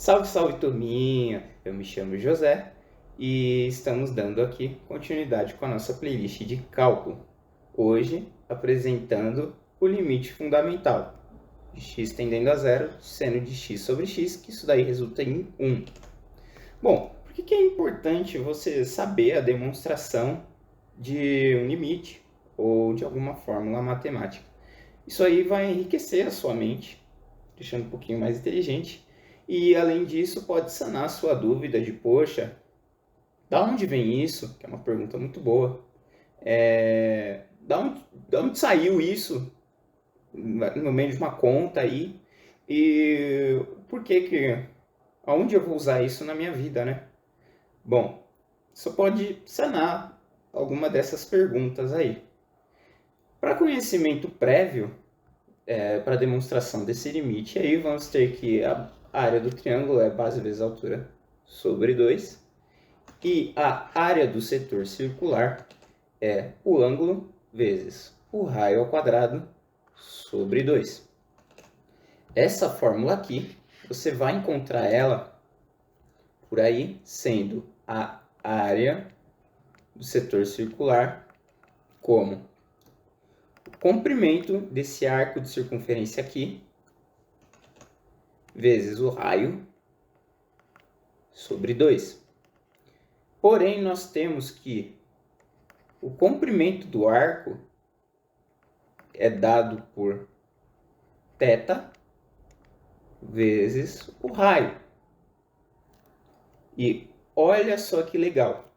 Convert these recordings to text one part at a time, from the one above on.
Salve, salve turminha! Eu me chamo José e estamos dando aqui continuidade com a nossa playlist de cálculo. Hoje apresentando o limite fundamental de x tendendo a zero, seno de x sobre x, que isso daí resulta em 1. Bom, por que é importante você saber a demonstração de um limite ou de alguma fórmula matemática? Isso aí vai enriquecer a sua mente, deixando um pouquinho mais inteligente. E, além disso, pode sanar a sua dúvida de, poxa, da onde vem isso? Que é uma pergunta muito boa. Da onde saiu isso no meio de uma conta aí? E por que aonde eu vou usar isso na minha vida, né? Bom, isso pode sanar alguma dessas perguntas aí. Para conhecimento prévio, para demonstração desse limite, aí vamos ter que a área do triângulo é base vezes altura sobre 2. E a área do setor circular é o ângulo vezes o raio ao quadrado sobre 2. Essa fórmula aqui, você vai encontrar ela por aí, sendo a área do setor circular como o comprimento desse arco de circunferência aqui, vezes o raio sobre 2. Porém, nós temos que o comprimento do arco é dado por θ vezes o raio. E olha só que legal.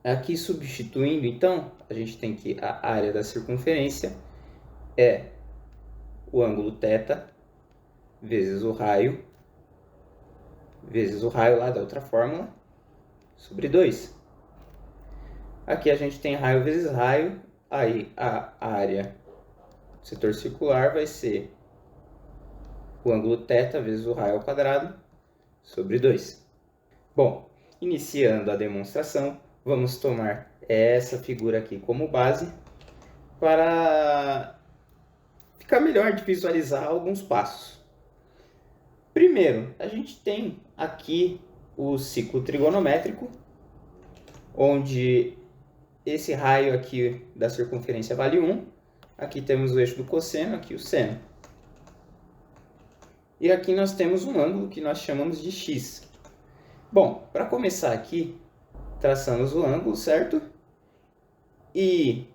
Aqui substituindo, então, a gente tem que a área da circunferência é o ângulo θ vezes o raio lá da outra fórmula sobre 2. Aqui a gente tem raio vezes raio, aí a área do setor circular vai ser o ângulo θ vezes o raio ao quadrado sobre 2. Bom, iniciando a demonstração, vamos tomar essa figura aqui como base para ficar melhor de visualizar alguns passos. Primeiro, a gente tem aqui o ciclo trigonométrico, onde esse raio aqui da circunferência vale 1. Aqui temos o eixo do cosseno, aqui o seno. E aqui nós temos um ângulo que nós chamamos de x. Bom, para começar aqui, traçamos o ângulo, certo? E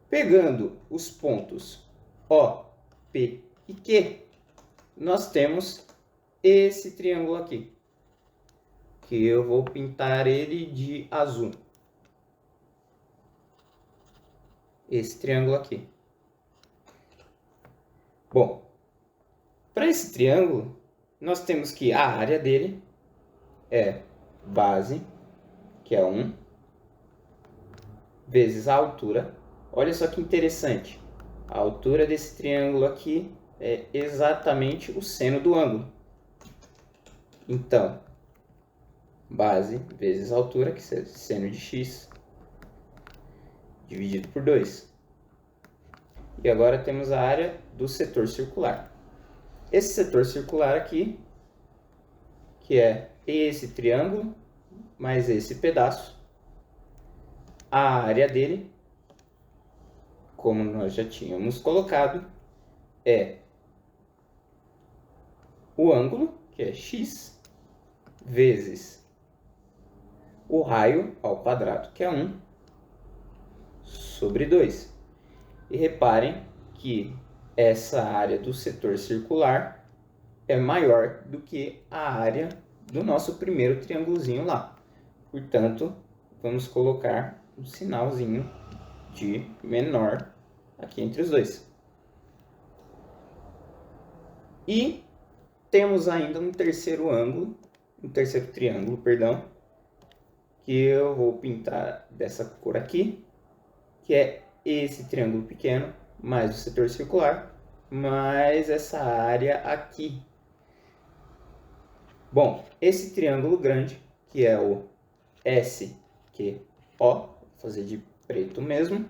pegando os pontos O, P e Q, nós temos esse triângulo aqui, que eu vou pintar ele de azul. Esse triângulo aqui. Bom, para esse triângulo, nós temos que a área dele é base, que é 1, vezes a altura. Olha só que interessante. A altura desse triângulo aqui é exatamente o seno do ângulo. Então, base vezes altura, que é seno de x, dividido por 2. E agora temos a área do setor circular. Esse setor circular aqui, que é esse triângulo, mais esse pedaço, a área dele, como nós já tínhamos colocado, é o ângulo, que é x, vezes o raio ao quadrado, que é 1, sobre 2. E reparem que essa área do setor circular é maior do que a área do nosso primeiro triângulozinho lá. Portanto, vamos colocar um sinalzinho de menor aqui entre os dois. E temos ainda um terceiro triângulo, perdão, que eu vou pintar dessa cor aqui, que é esse triângulo pequeno, mais o setor circular, mais essa área aqui. Bom, esse triângulo grande, que é o SQO, vou fazer de preto mesmo.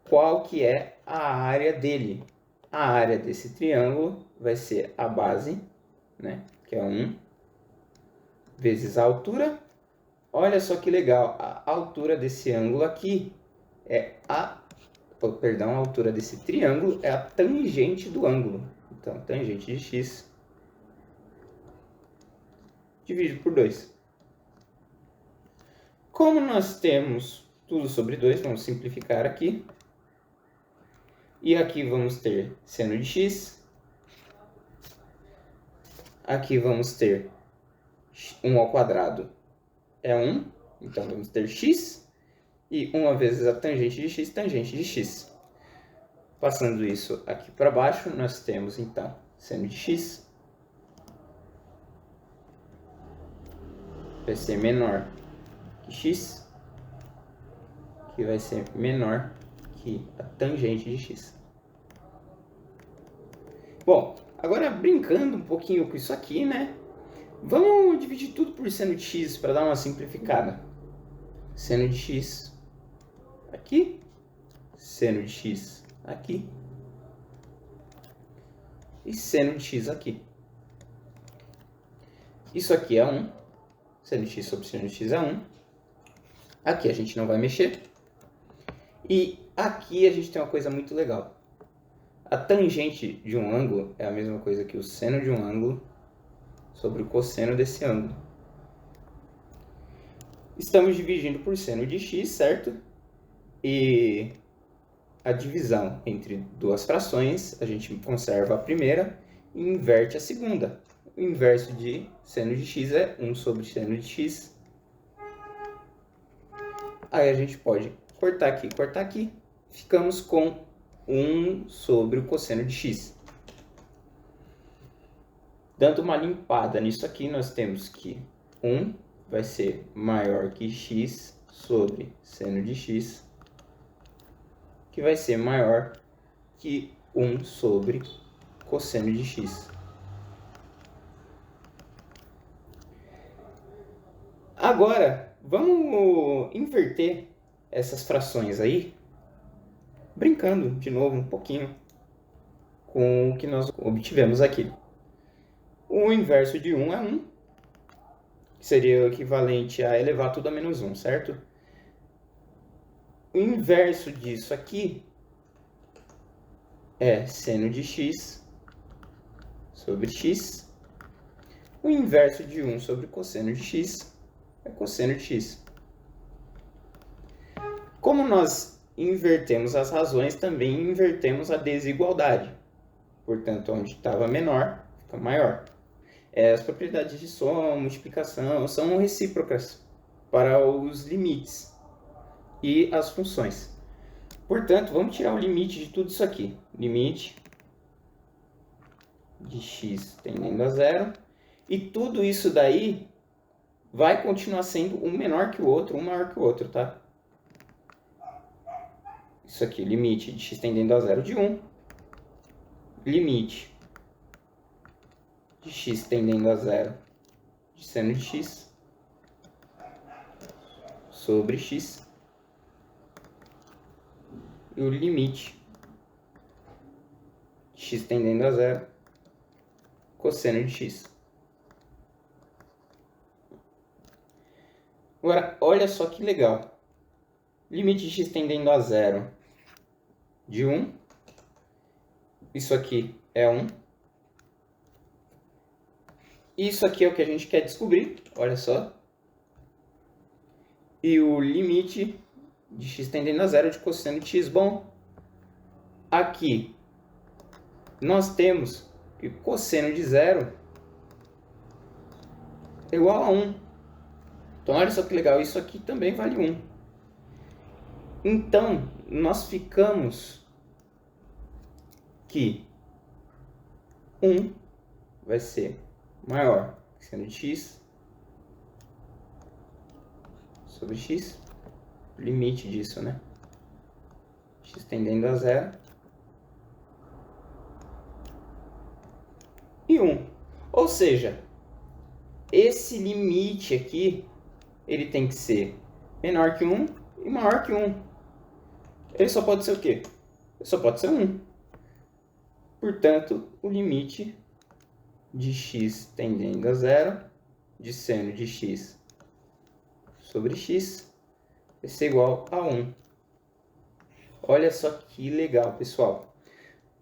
Qual que é a área dele? a área desse triângulo vai ser a base, né, que é 1, vezes a altura. Olha só que legal, a altura desse ângulo aqui é a altura desse triângulo é a tangente do ângulo. Então, tangente de x dividido por 2. Como nós temos tudo sobre 2, vamos simplificar aqui. E aqui vamos ter seno de x. Aqui vamos ter 1 ao quadrado é 1. Então, vamos ter x. E 1 vezes a tangente de x, tangente de x. Passando isso aqui para baixo, nós temos, então, seno de x vai ser menor que x, que vai ser menor que a tangente de x. Bom, agora brincando um pouquinho com isso aqui, né? Vamos dividir tudo por seno de x para dar uma simplificada. Seno de x aqui, seno de x aqui e seno de x aqui. Isso aqui é 1, seno de x sobre seno de x é 1. Aqui a gente não vai mexer. E aqui a gente tem uma coisa muito legal. A tangente de um ângulo é a mesma coisa que o seno de um ângulo sobre o cosseno desse ângulo. Estamos dividindo por seno de x, certo? E a divisão entre duas frações, a gente conserva a primeira e inverte a segunda. O inverso de seno de x é 1 sobre seno de x. Aí a gente pode cortar aqui. Ficamos com 1 sobre o cosseno de x. Dando uma limpada nisso aqui, nós temos que 1 vai ser maior que x sobre seno de x, que vai ser maior que 1 sobre cosseno de x. Agora, vamos inverter essas frações aí, brincando de novo um pouquinho com o que nós obtivemos aqui. O inverso de 1 é 1, que seria o equivalente a elevar tudo a menos 1, certo? O inverso disso aqui é seno de x sobre x. O inverso de 1 sobre cosseno de x é cosseno de x. Como nós invertemos as razões, também invertemos a desigualdade. Portanto, onde estava menor, fica maior. As propriedades de soma, multiplicação, são recíprocas para os limites e as funções. Portanto, vamos tirar o limite de tudo isso aqui. Limite de x tendendo a zero. E tudo isso daí vai continuar sendo um menor que o outro, um maior que o outro, tá? Isso aqui, limite de x tendendo a zero de 1. Limite de x tendendo a zero de seno de x sobre x. E o limite de x tendendo a zero cosseno de x. Agora, olha só que legal. Limite de x tendendo a zero de 1. Isso aqui é 1. Isso aqui é o que a gente quer descobrir, olha só. E o limite de x tendendo a zero de cosseno de x. Bom, aqui nós temos que cosseno de zero é igual a 1. Então, olha só que legal, isso aqui também vale 1. Então, nós ficamos que 1 vai ser maior que seno de x sobre x, limite disso, né? X tendendo a zero. E 1. Ou seja, esse limite aqui, ele tem que ser menor que 1 e maior que 1. Ele só pode ser o quê? Ele só pode ser 1. Portanto, o limite de x tendendo a zero de seno de x sobre x vai ser igual a 1. Olha só que legal, pessoal.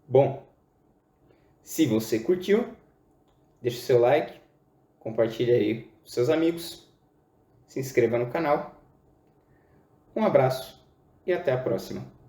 Bom, se você curtiu, deixe seu like, compartilhe aí com seus amigos, se inscreva no canal. Um abraço e até a próxima.